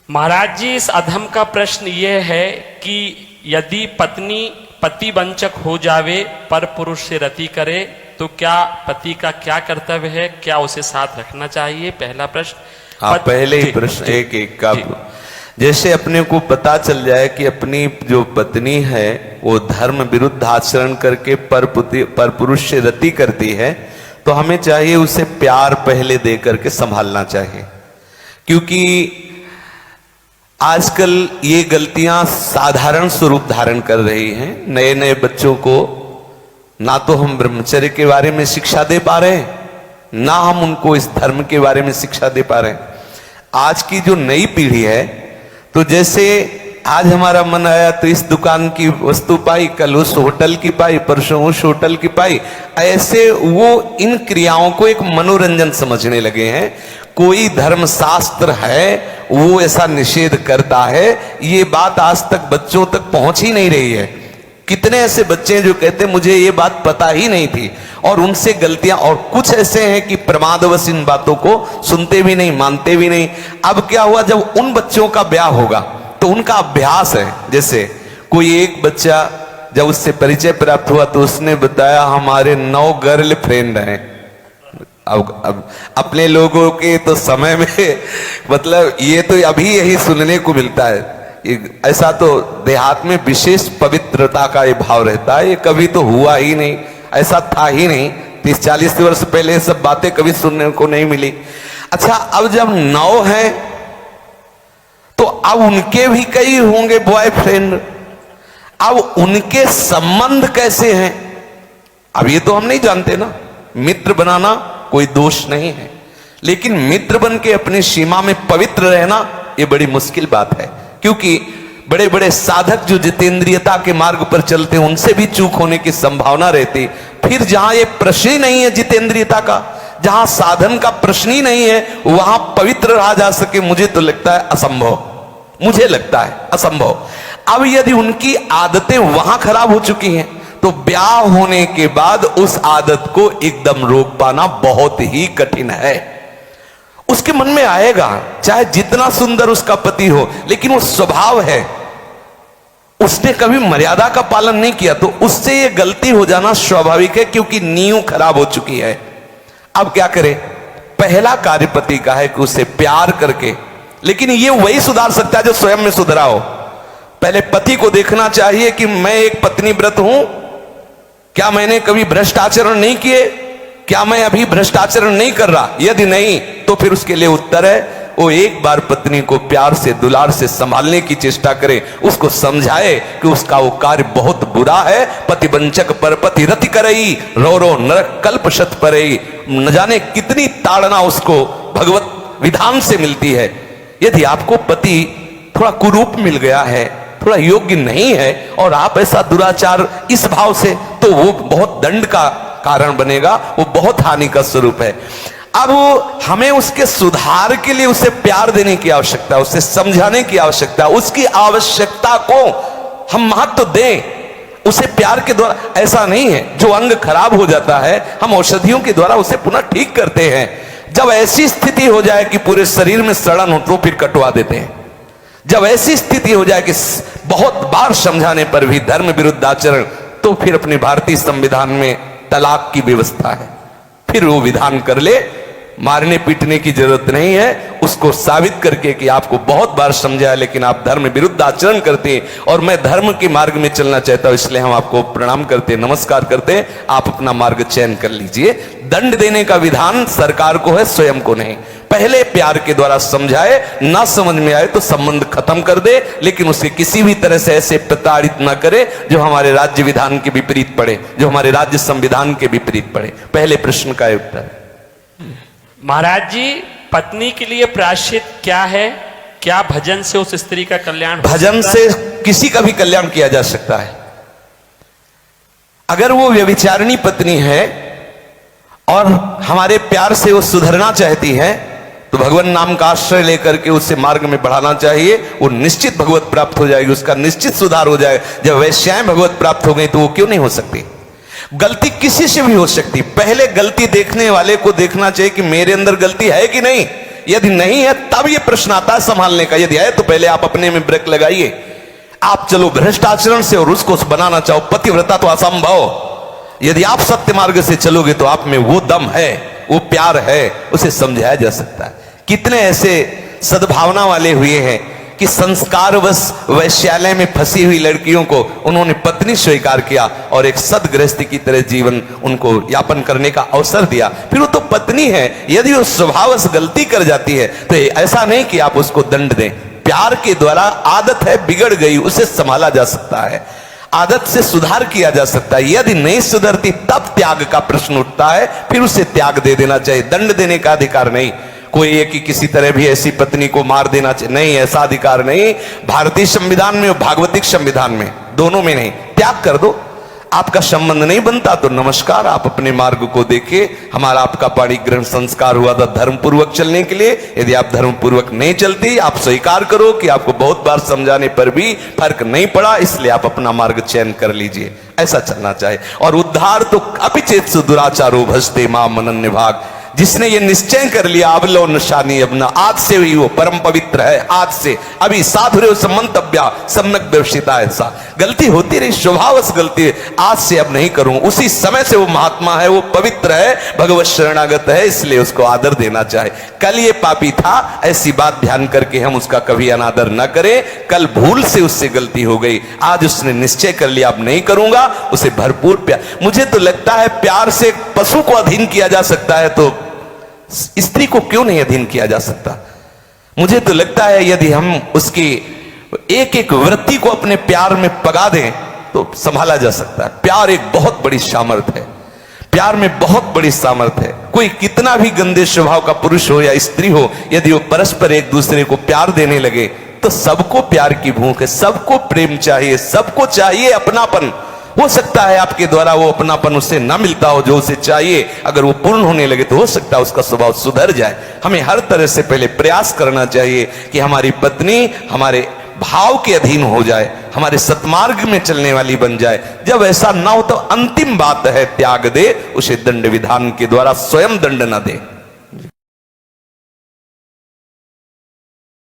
महाराज जी, इस अधम का प्रश्न ये है कि यदि पत्नी पति वंचक हो जावे पर पुरुष से रति करे तो क्या पति का क्या कर्तव्य है, क्या उसे साथ रखना चाहिए? पहला प्रश्न। आप पहले ही प्रश्न एक एक का, जैसे अपने को पता चल जाए कि अपनी जो पत्नी है वो धर्म विरुद्ध आचरण करके पर पुरुष से रति करती है, तो हमें चाहिए उसे प्यार पहले दे करके संभालना चाहिए। क्योंकि आजकल ये गलतियां साधारण स्वरूप धारण कर रही हैं। नए नए बच्चों को ना तो हम ब्रह्मचर्य के बारे में शिक्षा दे पा रहे हैं, ना हम उनको इस धर्म के बारे में शिक्षा दे पा रहे हैं। आज की जो नई पीढ़ी है, तो जैसे आज हमारा मन आया तो इस दुकान की वस्तु पाई, कल उस होटल की पाई, परसों उस होटल की पाई, ऐसे वो इन क्रियाओं को एक मनोरंजन समझने लगे हैं। कोई धर्मशास्त्र है वो ऐसा निषेध करता है, ये बात आज तक बच्चों तक पहुंच ही नहीं रही है। कितने ऐसे बच्चे हैं जो कहते हैं मुझे ये बात पता ही नहीं थी, और उनसे गलतियां, और कुछ ऐसे हैं कि प्रमादवश इन बातों को सुनते भी नहीं, मानते भी नहीं। अब क्या हुआ, जब उन बच्चों का ब्याह होगा तो उनका अभ्यास है। जैसे कोई एक बच्चा जब उससे परिचय प्राप्त हुआ तो उसने बताया हमारे 9 गर्ल फ्रेंड हैं। अब अपने लोगों के तो समय में मतलब ये तो अभी यही सुनने को मिलता है। ऐसा तो देहात में विशेष पवित्रता का ये भाव रहता है, ये कभी तो हुआ ही नहीं, ऐसा था ही नहीं। 30-40 वर्ष पहले सब बातें कभी सुनने को नहीं मिली। अच्छा, अब जब 9 हैं तो अब उनके भी कई होंगे बॉयफ्रेंड। अब उनके संबंध कैसे हैं, अब ये तो हम नहीं जानते ना। मित्र बनाना कोई दोष नहीं है, लेकिन मित्र बन के अपनी सीमा में पवित्र रहना ये बड़ी मुश्किल बात है। क्योंकि बड़े बड़े साधक जो जितेंद्रियता के मार्ग पर चलते हैं उनसे भी चूक होने की संभावना रहती। फिर जहां ये प्रश्न ही नहीं है जितेंद्रियता का, जहां साधन का प्रश्न ही नहीं है, वहां पवित्र रहा जा सके, मुझे तो लगता है असंभव। मुझे लगता है असंभव। अब यदि उनकी आदतें वहां खराब हो चुकी हैं तो ब्याह होने के बाद उस आदत को एकदम रोक पाना बहुत ही कठिन है। उसके मन में आएगा, चाहे जितना सुंदर उसका पति हो, लेकिन वो स्वभाव है, उसने कभी मर्यादा का पालन नहीं किया, तो उससे ये गलती हो जाना स्वाभाविक है, क्योंकि नींव खराब हो चुकी है। अब क्या करे? पहला कार्य पति का है कि उसे प्यार करके, लेकिन ये वही सुधार सकता है जो स्वयं में सुधरा हो। पहले पति को देखना चाहिए कि मैं एक पत्नी व्रत हूं, क्या मैंने कभी भ्रष्ट आचरण नहीं किए, क्या मैं अभी भ्रष्ट आचरण नहीं कर रहा? यदि नहीं तो फिर उसके लिए उत्तर है वो एक बार पत्नी को प्यार से दुलार से संभालने की चेष्टा करे, उसको समझाए कि उसका वो कार्य बहुत बुरा है। पतिवंचक पर पति रति करई, रो रो नरक कल्प शत परई। न जाने कितनी ताड़ना उसको भगवत विधान से मिलती है। यदि आपको पति थोड़ा कुरूप मिल गया है, थोड़ा योग्य नहीं है, और आप ऐसा दुराचार इस भाव से, तो वो बहुत दंड का कारण बनेगा, वो बहुत हानि का स्वरूप है। अब हमें उसके सुधार के लिए उसे प्यार देने की आवश्यकता है, उसे समझाने की आवश्यकता है। उसकी आवश्यकता को हम महत्व दें। उसे प्यार के द्वारा, ऐसा नहीं है जो अंग खराब हो जाता है हम औषधियों के द्वारा उसे पुनः ठीक करते हैं। जब ऐसी स्थिति हो जाए कि पूरे शरीर में सड़न हो तो फिर कटवा देते हैं। जब ऐसी स्थिति हो जाए कि बहुत बार समझाने पर भी धर्म विरुद्ध आचरण, तो फिर अपने भारतीय संविधान में तलाक की व्यवस्था है, फिर वो विधान कर ले। मारने पीटने की जरूरत नहीं है, उसको साबित करके कि आपको बहुत बार समझाया लेकिन आप धर्म विरुद्ध आचरण करते हैं और मैं धर्म के मार्ग में चलना चाहता हूं, इसलिए हम आपको प्रणाम करते हैं, नमस्कार करते हैं, आप अपना मार्ग चयन कर लीजिए। दंड देने का विधान सरकार को है, स्वयं को नहीं। पहले प्यार के द्वारा समझाए, ना समझ में आए तो संबंध खत्म कर दे, लेकिन उसे किसी भी तरह से ऐसे प्रताड़ित ना करे जो हमारे राज्य विधान के विपरीत पड़े, जो हमारे राज्य संविधान के विपरीत पड़े। पहले प्रश्न का उत्तर। महाराज जी, पत्नी के लिए प्रायश्चित क्या है? क्या भजन से उस स्त्री का कल्याण हो? भजन से किसी का भी कल्याण किया जा सकता है। अगर वो व्यभिचारिणी पत्नी है और हमारे प्यार से वो सुधरना चाहती है तो भगवान नाम का आश्रय लेकर के उसे मार्ग में बढ़ाना चाहिए। वो निश्चित भगवत प्राप्त हो जाएगी, उसका निश्चित सुधार हो जाएगा। जब वैश्याएं भगवत प्राप्त हो गई तो वो क्यों नहीं हो सकती? गलती किसी से भी हो सकती। पहले गलती देखने वाले को देखना चाहिए कि मेरे अंदर गलती है कि नहीं। यदि नहीं है तब ये प्रश्न आता है संभालने का। यदि है तो पहले आप अपने में ब्रेक लगाइए। आप चलो भ्रष्ट आचरण से और उसको बनाना चाहो पतिव्रता तो असंभव। यदि आप सत्य मार्ग से चलोगे तो आप में वो दम है, वो प्यार है, उसे समझाया जा सकता है। कितने ऐसे सद्भावना वाले हुए हैं कि संस्कारवश वैश्यालय में फंसी हुई लड़कियों को उन्होंने पत्नी स्वीकार किया और एक सदगृहस्थी की तरह जीवन उनको यापन करने का अवसर दिया। फिर वो तो पत्नी है, यदि वो स्वभावश गलती कर जाती है तो ऐसा नहीं कि आप उसको दंड दें। प्यार के द्वारा आदत है बिगड़ गई, उसे संभाला जा सकता है, आदत से सुधार किया जा सकता है। यदि नहीं सुधरती तब त्याग का प्रश्न उठता है, फिर उसे त्याग दे देना चाहिए। दंड देने का अधिकार नहीं। कोई एक कि किसी तरह भी ऐसी पत्नी को मार देना चाहिए, नहीं, ऐसा अधिकार नहीं। भारतीय संविधान में और भागवतिक संविधान में, दोनों में नहीं। त्याग कर दो। आपका संबंध नहीं बनता तो नमस्कार, आप अपने मार्ग को देखिए। हमारा आपका पाणी ग्रहण संस्कार हुआ था धर्म पूर्वक चलने के लिए। यदि आप धर्म पूर्वक नहीं चलती, आप स्वीकार करो कि आपको बहुत बार समझाने पर भी फर्क नहीं पड़ा, इसलिए आप अपना मार्ग चयन कर लीजिए। ऐसा चलना चाहिए। और उद्धार तो अपिचेत दुराचारो भजते मां मनन्य भाग। जिसने ये निश्चय कर लिया अब लो नशानी अपना, आज से ही वो परम पवित्र है। आज से अभी साधुरे सम्मंतव्या सम्यक व्यवसिता। ऐसा गलती होती रही, स्वभावश गलती है, आज से अब नहीं करूं। उसी समय से वो महात्मा है, वो पवित्र है, भगवत शरणागत है, इसलिए उसको आदर देना चाहिए। कल ये पापी था, ऐसी बात ध्यान करके हम उसका कभी अनादर न करें। कल भूल से उससे गलती हो गई, आज उसने निश्चय कर लिया अब नहीं करूंगा, उसे भरपूर प्यार। मुझे तो लगता है प्यार से पशु को अधीन किया जा सकता है तो स्त्री को क्यों नहीं अधीन किया जा सकता। मुझे तो लगता है यदि हम उसकी एक एक वृत्ति को अपने प्यार में पगा दें तो संभाला जा सकता है। प्यार एक बहुत बड़ी सामर्थ्य है, प्यार में बहुत बड़ी सामर्थ्य है। कोई कितना भी गंदे स्वभाव का पुरुष हो या स्त्री हो, यदि वो परस्पर एक दूसरे को प्यार देने लगे तो सबको प्यार की भूख है, सबको प्रेम चाहिए, सबको चाहिए अपनापन। हो सकता है आपके द्वारा वो अपनापन उसे ना मिलता हो जो उसे चाहिए, अगर वो पूर्ण होने लगे तो हो सकता है उसका स्वभाव सुधर जाए। हमें हर तरह से पहले प्रयास करना चाहिए कि हमारी पत्नी हमारे भाव के अधीन हो जाए, हमारे सत्मार्ग में चलने वाली बन जाए। जब ऐसा ना हो तो अंतिम बात है त्याग दे, उसे दंड विधान के द्वारा स्वयं दंड न दे।